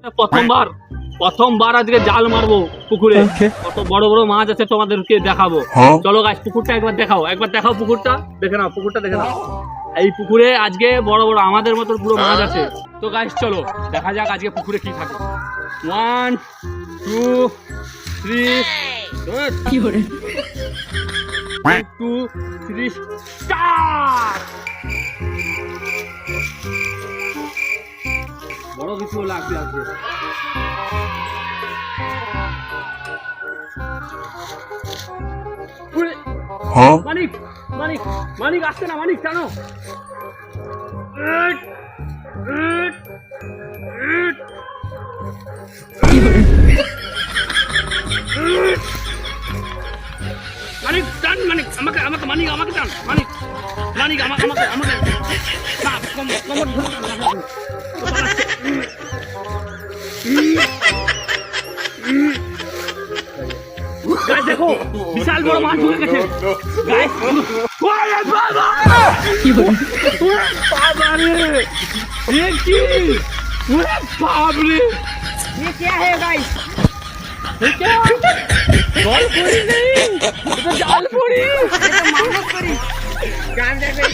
প্রথমবার প্রথমবার আজকে জাল মারবো পুকুরে। কত বড় বড় মাছ আছে তোমাদেরকে দেখাবো। চলো গাইস, পুকুরটা একবার দেখাও পুকুরটা দেখে নাও, পুকুরটা দেখে নাও। এই পুকুরে আজকে বড় বড় আমাদের মতো পুরো মাছ আছে। তো গাইস চলো দেখা যাক আজকে পুকুরে কি থাকে। 1 2 3 কি করে 1 2 3 স্টার্ট। বড় কিছু লাগবে আজকে। মানিক মানিক মানিক আসছে না, মানিক কেন? মানিক টান, মানিক আমাকে আমাকে মানিক আমাকে টান, মানিক মানিক আমাকে আমাকে আমাকে গাইস দেখো বিশাল বড় মাছ ধরে গেছে গাইস। ওরে বাবা কি হলো? ওরে বাবা রে ये কি? ওরে বাপ রে ये क्या है गाइस? ये क्या? जाल पूरी नहीं, ये तो जाल पूरी, ये तो मांगस पूरी जान दे गई।